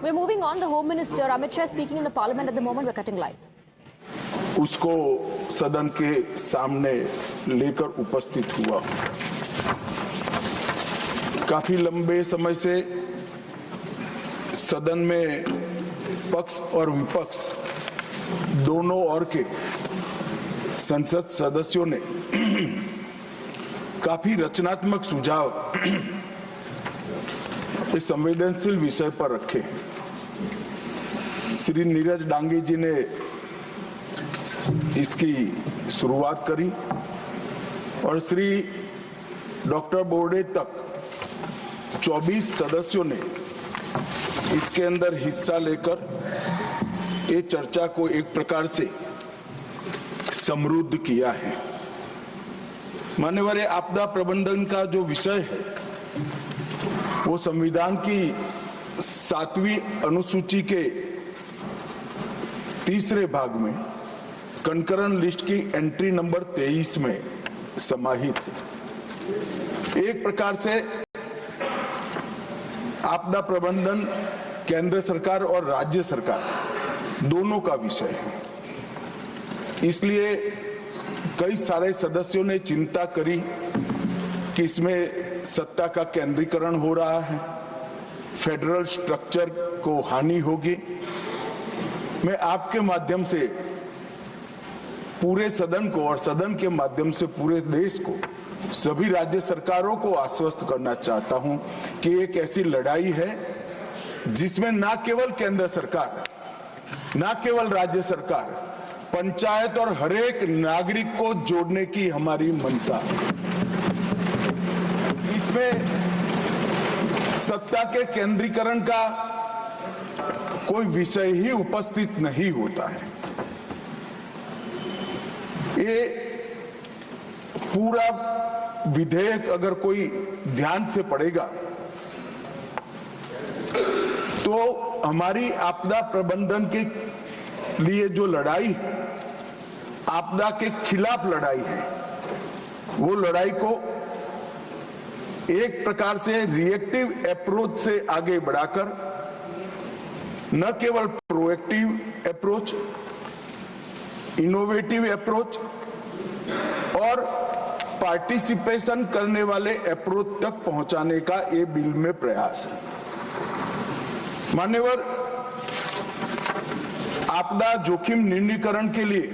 We're moving on. The Home Minister Amit Shah speaking in the Parliament at the moment. We're cutting live. उसको सदन के सामने लेकर उपस्थित हुआ। काफी लंबे समय से सदन में पक्ष और विपक्ष दोनों ओर के संसद सदस्यों ने काफी रचनात्मक सुझाव इस संवेदनशील विषय पर रखे। श्री नीरज डांगी जी ने इसकी शुरुआत करी और श्री डॉक्टर बोर्डे तक 24 सदस्यों ने इसके अंदर हिस्सा लेकर ये चर्चा को एक प्रकार से समृद्ध किया है। मान्यवर, आपदा प्रबंधन का जो विषय है वो संविधान की 7वीं अनुसूची के तीसरे भाग में कंकरन लिस्ट की एंट्री नंबर 23 में समाहित है। एक प्रकार से आपदा प्रबंधन केंद्र सरकार और राज्य सरकार दोनों का विषय है। इसलिए कई सारे सदस्यों ने चिंता करी कि इसमें सत्ता का केंद्रीकरण हो रहा है, फेडरल स्ट्रक्चर को हानि होगी। मैं आपके माध्यम से पूरे सदन को और सदन के माध्यम से पूरे देश को, सभी राज्य सरकारों को आश्वस्त करना चाहता हूं कि एक ऐसी लड़ाई है जिसमें ना केवल केंद्र सरकार, ना केवल राज्य सरकार, पंचायत और हर एक नागरिक को जोड़ने की हमारी मंशा। इसमें सत्ता के केंद्रीकरण का कोई विषय ही उपस्थित नहीं होता है। ये पूरा विधेयक अगर कोई ध्यान से पढ़ेगा तो हमारी आपदा प्रबंधन के लिए जो लड़ाई है, आपदा के खिलाफ लड़ाई है, वो लड़ाई को एक प्रकार से रिएक्टिव अप्रोच से आगे बढ़ाकर न केवल प्रोएक्टिव अप्रोच, इनोवेटिव अप्रोच और पार्टिसिपेशन करने वाले अप्रोच तक पहुंचाने का ये बिल में प्रयास है। मान्यवर, आपदा जोखिम निर्णीकरण के लिए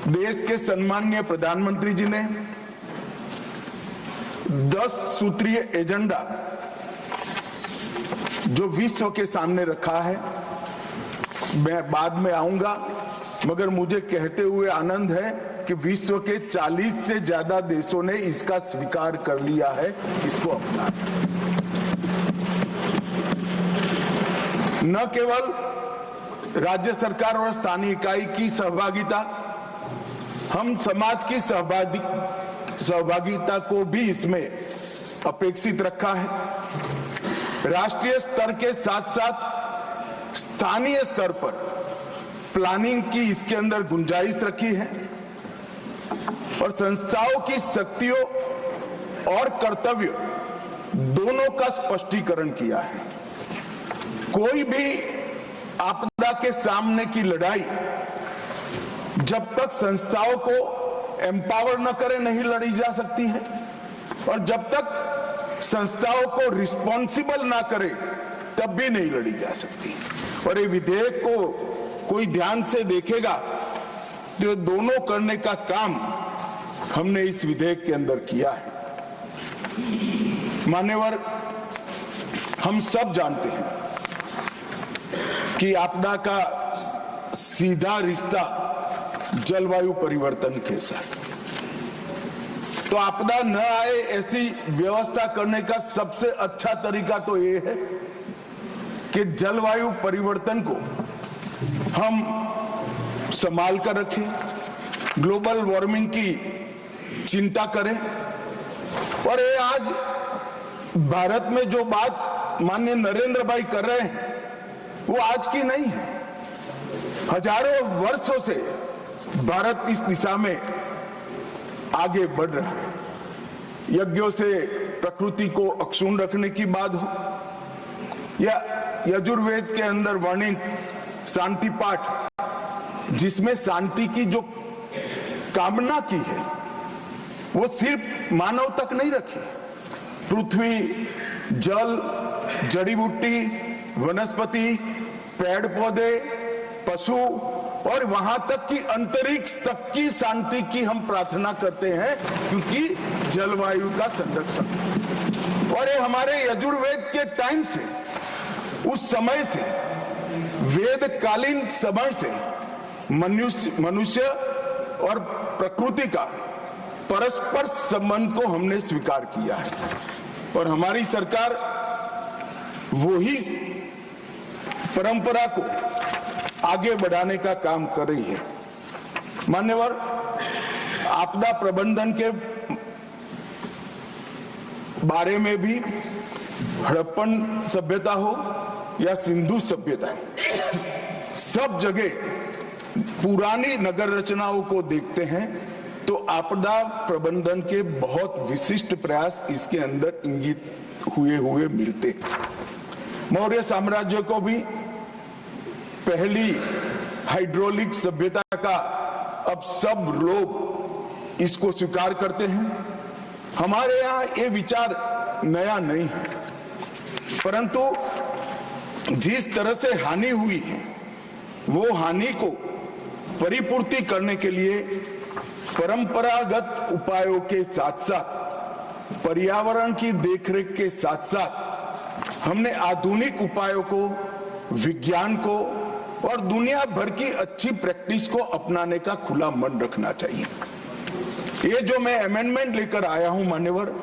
देश के सम्माननीय प्रधानमंत्री जी ने 10 सूत्रीय एजेंडा जो विश्व के सामने रखा है, मैं बाद में आऊंगा, मगर मुझे कहते हुए आनंद है कि विश्व के 40 से ज्यादा देशों ने इसका स्वीकार कर लिया है, इसको अपना। न केवल राज्य सरकार और स्थानीय इकाई की सहभागिता, हम समाज की सहभागिता को भी इसमें अपेक्षित रखा है। राष्ट्रीय स्तर के साथ साथ स्थानीय स्तर पर प्लानिंग की इसके अंदर गुंजाइश रखी है और संस्थाओं की शक्तियों और कर्तव्य दोनों का स्पष्टीकरण किया है। कोई भी आपदा के सामने की लड़ाई जब तक संस्थाओं को एम्पावर न करे नहीं लड़ी जा सकती है और जब तक संस्थाओं को रिस्पॉन्सिबल ना करे तब भी नहीं लड़ी जा सकती। और ये विधेयक को कोई ध्यान से देखेगा तो दोनों करने का काम हमने इस विधेयक के अंदर किया है। मान्यवर, हम सब जानते हैं कि आपदा का सीधा रिश्ता जलवायु परिवर्तन के साथ। तो आपदा न आए ऐसी व्यवस्था करने का सबसे अच्छा तरीका तो ये है कि जलवायु परिवर्तन को हम संभाल कर रखें, ग्लोबल वार्मिंग की चिंता करें। और ये आज भारत में जो बात माननीय नरेंद्र भाई कर रहे हैं वो आज की नहीं है। हजारों वर्षों से भारत इस दिशा में आगे बढ़ रहा है। यज्ञों से प्रकृति को अक्षुण्ण रखने की बात हो, या यजुर्वेद के अंदर वर्णित शांति पाठ, जिसमें शांति की जो कामना की है वो सिर्फ मानव तक नहीं रखी, पृथ्वी, जल, जड़ी बूटी, वनस्पति, पेड़ पौधे, पशु और वहां तक कि अंतरिक्ष तक की शांति की हम प्रार्थना करते हैं, क्योंकि जलवायु का संरक्षण। और ये हमारे यजुर्वेद के टाइम से, उस समय से, वेदकालीन समय से मनुष्य और प्रकृति का परस्पर संबंध को हमने स्वीकार किया है और हमारी सरकार वही परंपरा को आगे बढ़ाने का काम कर रही है। मान्यवर, आपदा प्रबंधन के बारे में भी हड़प्पन सभ्यता हो या सिंधु सभ्यता, सब जगह पुरानी नगर रचनाओं को देखते हैं तो आपदा प्रबंधन के बहुत विशिष्ट प्रयास इसके अंदर इंगित हुए मिलते। मौर्य साम्राज्य को भी पहली हाइड्रोलिक सभ्यता का अब सब लोग इसको स्वीकार करते हैं। हमारे यहाँ ये विचार नया नहीं है, परंतु जिस तरह से हानि हुई है वो हानि को परिपूर्ति करने के लिए परंपरागत उपायों के साथ साथ, पर्यावरण की देखरेख के साथ साथ हमने आधुनिक उपायों को, विज्ञान को और दुनिया भर की अच्छी प्रैक्टिस को अपनाने का खुला मन रखना चाहिए। ये जो मैं अमेंडमेंट लेकर आया हूं मान्यवर,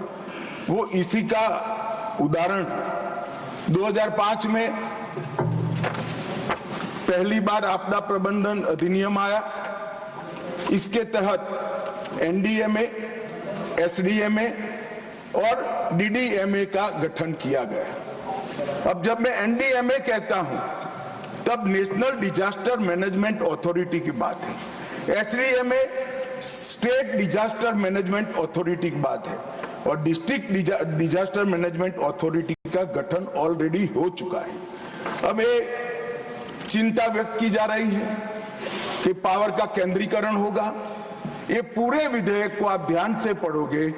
वो इसी का उदाहरण है। 2005 में पहली बार आपदा प्रबंधन अधिनियम आया। इसके तहत एनडीएमए, एसडीएमए और डीडीएमए का गठन किया गया। अब जब मैं एनडीएमए कहता हूं तब नेशनल डिजास्टर मैनेजमेंट अथॉरिटी की बात है, SDMA state disaster management authority की बात है और डिस्ट्रिक्ट डिजास्टर मैनेजमेंट अथॉरिटी का गठन ऑलरेडी हो चुका है। अब ये चिंता व्यक्त की जा रही है कि पावर का केंद्रीकरण होगा। ये पूरे विधेयक को आप ध्यान से पढ़ोगे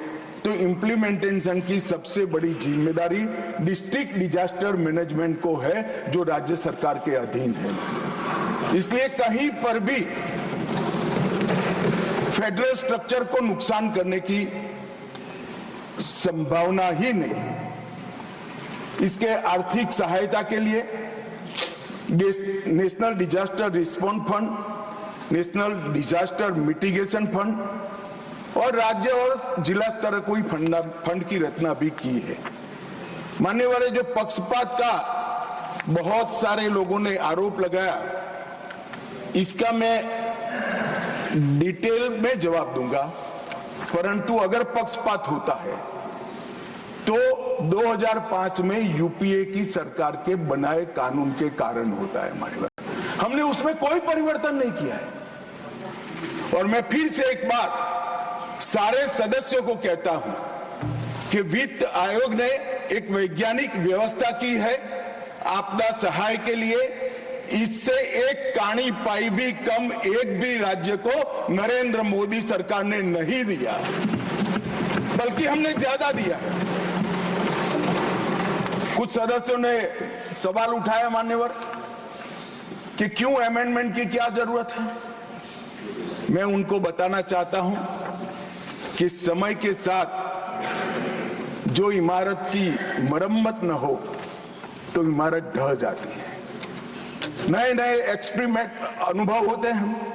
तो इम्प्लीमेंटेशन की सबसे बड़ी जिम्मेदारी डिस्ट्रिक्ट डिजास्टर मैनेजमेंट को है, जो राज्य सरकार के अधीन है। इसलिए कहीं पर भी फेडरल स्ट्रक्चर को नुकसान करने की संभावना ही नहीं। इसके आर्थिक सहायता के लिए national disaster response fund, national disaster mitigation fund और राज्य और जिला स्तर कोई फंड की रचना भी की है। मान्यवर, जो पक्षपात का बहुत सारे लोगों ने आरोप लगाया, इसका मैं डिटेल में जवाब दूंगा, परंतु अगर पक्षपात होता है तो 2005 में यूपीए की सरकार के बनाए कानून के कारण होता है। मान्यवर, हमने उसमें कोई परिवर्तन नहीं किया है। और मैं फिर से एक बार सारे सदस्यों को कहता हूं कि वित्त आयोग ने एक वैज्ञानिक व्यवस्था की है आपदा सहाय के लिए। इससे एक कानी पाई भी कम एक भी राज्य को नरेंद्र मोदी सरकार ने नहीं दिया, बल्कि हमने ज्यादा दिया। कुछ सदस्यों ने सवाल उठाया मान्यवर कि क्यों अमेंडमेंट की क्या जरूरत है। मैं उनको बताना चाहता हूं कि समय के साथ जो इमारत की मरम्मत न हो तो इमारत ढह जाती है। नए नए एक्सपेरिमेंट अनुभव होते हैं,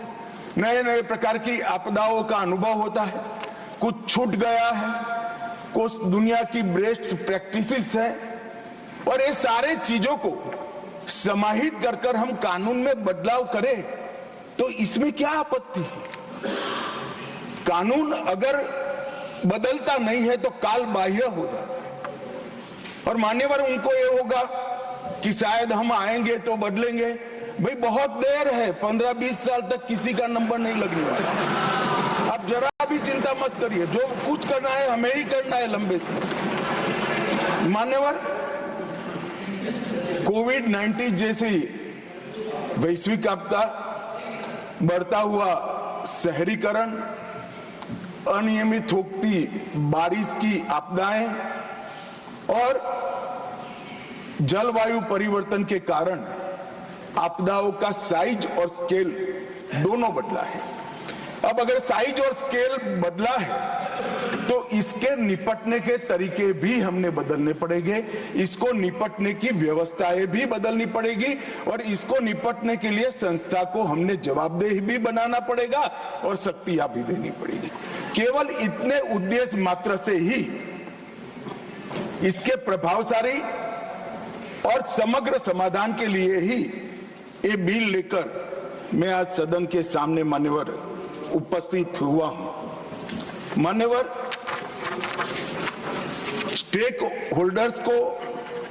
नए नए प्रकार की आपदाओं का अनुभव होता है। कुछ छूट गया है, कुछ दुनिया की बेस्ट प्रैक्टिसेस है और ये सारे चीजों को समाहित कर हम कानून में बदलाव करें तो इसमें क्या आपत्ति है। कानून अगर बदलता नहीं है तो काल बाह्य हो जाता है। और मान्यवर, उनको ये होगा कि शायद हम आएंगे तो बदलेंगे। भाई बहुत देर है, 15-20 साल तक किसी का नंबर नहीं लगने वाला। आप जरा भी चिंता मत करिए, जो कुछ करना है हमें ही करना है लंबे समय। मान्यवर, कोविड-19 जैसी वैश्विक आपदा, बढ़ता हुआ शहरीकरण, अनियमित होती बारिश की आपदाएं और जलवायु परिवर्तन के कारण आपदाओं का साइज और स्केल दोनों बदला है। अब अगर साइज और स्केल बदला है तो इसके निपटने के तरीके भी हमने बदलने पड़ेंगे, इसको निपटने की व्यवस्थाएं भी बदलनी पड़ेगी और इसको निपटने के लिए संस्था को हमने जवाबदेह भी बनाना पड़ेगा और शक्तियां भी देनी पड़ेगी। केवल इतने उद्देश्य मात्र से ही इसके प्रभावशाली और समग्र समाधान के लिए ही ये बिल लेकर मैं आज सदन के सामने मान्यवर उपस्थित हुआ हूं। मान्यवर, स्टेक होल्डर्स को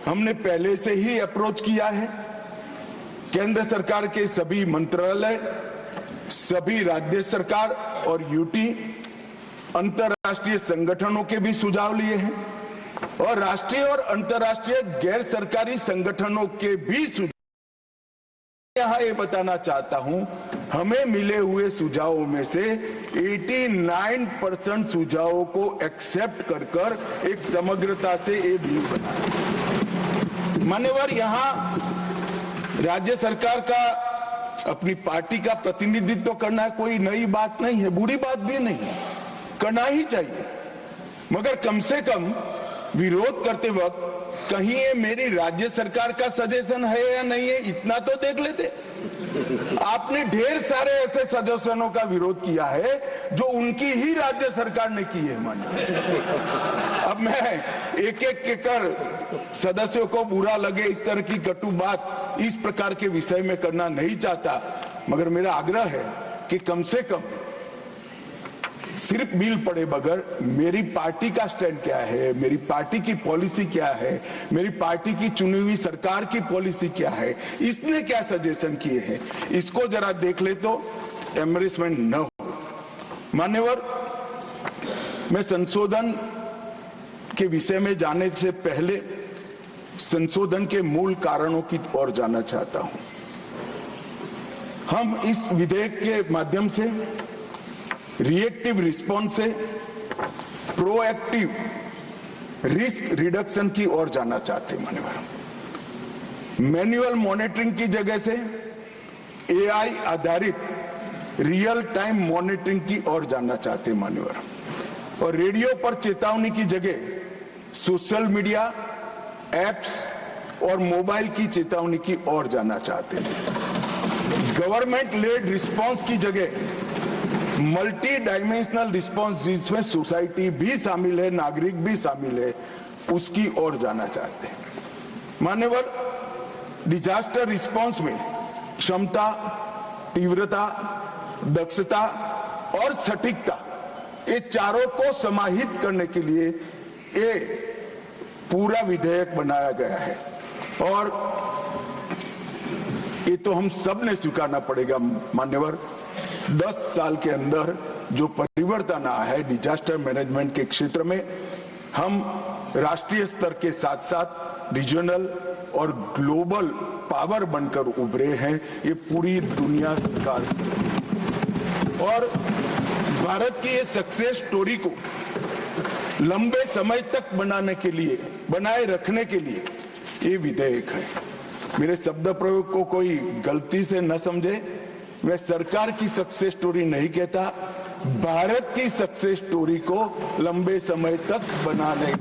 हमने पहले से ही अप्रोच किया है। केंद्र सरकार के सभी मंत्रालय, सभी राज्य सरकार और यूटी, अंतर्राष्ट्रीय संगठनों के भी सुझाव लिए हैं और राष्ट्रीय और अंतर्राष्ट्रीय गैर सरकारी संगठनों के भी सुझाव। यहां ये बताना चाहता हूं, हमें मिले हुए सुझावों में से 89% सुझावों को एक्सेप्ट कर एक समग्रता से ये बिल बना। मान्यवर, यहां राज्य सरकार का अपनी पार्टी का प्रतिनिधित्व करना कोई नई बात नहीं है, बुरी बात भी नहीं है, करना ही चाहिए, मगर कम से कम विरोध करते वक्त कहीं ये मेरी राज्य सरकार का सजेशन है या नहीं है, इतना तो देख लेते। आपने ढेर सारे ऐसे सजेशनों का विरोध किया है जो उनकी ही राज्य सरकार ने की है। मानिए, अब मैं एक एक कर सदस्यों को बुरा लगे इस तरह की कटु बात इस प्रकार के विषय में करना नहीं चाहता, मगर मेरा आग्रह है कि कम से कम सिर्फ बिल पढ़े बगैर मेरी पार्टी का स्टैंड क्या है, मेरी पार्टी की पॉलिसी क्या है, मेरी पार्टी की चुनी हुई सरकार की पॉलिसी क्या है, इसने क्या सजेशन किए हैं, इसको जरा देख ले तो एम्बेरसमेंट न हो। मान्यवर, मैं संशोधन के विषय में जाने से पहले संशोधन के मूल कारणों की ओर जाना चाहता हूं। हम इस विधेयक के माध्यम से रिएक्टिव रिस्पॉन्स से प्रोएक्टिव रिस्क रिडक्शन की ओर जाना चाहते हैं। मान्यवर, मैन्युअल मॉनिटरिंग की जगह से एआई आधारित रियल टाइम मॉनिटरिंग की ओर जाना चाहते हैं। मान्यवर, और रेडियो पर चेतावनी की जगह सोशल मीडिया एप्स और मोबाइल की चेतावनी की ओर जाना चाहते हैं। गवर्नमेंट लेड रिस्पॉन्स की जगह मल्टी डायमेंशनल रिस्पॉन्स, जिसमें सोसाइटी भी शामिल है, नागरिक भी शामिल है, उसकी ओर जाना चाहते हैं। मान्यवर, डिजास्टर रिस्पॉन्स में क्षमता, तीव्रता, दक्षता और सटीकता, ये चारों को समाहित करने के लिए ये पूरा विधेयक बनाया गया है और ये तो हम सब ने स्वीकारना पड़ेगा। मान्यवर, 10 साल के अंदर जो परिवर्तन आया है डिजास्टर मैनेजमेंट के क्षेत्र में, हम राष्ट्रीय स्तर के साथ साथ रीजनल और ग्लोबल पावर बनकर उभरे हैं, ये पूरी दुनिया स्वीकार करती है। और भारत की ये सक्सेस स्टोरी को लंबे समय तक बनाए रखने के लिए ये विधेयक है। मेरे शब्द प्रयोग को कोई गलती से न समझे, मैं सरकार की सक्सेस स्टोरी नहीं कहता, भारत की सक्सेस स्टोरी को लंबे समय तक बनाने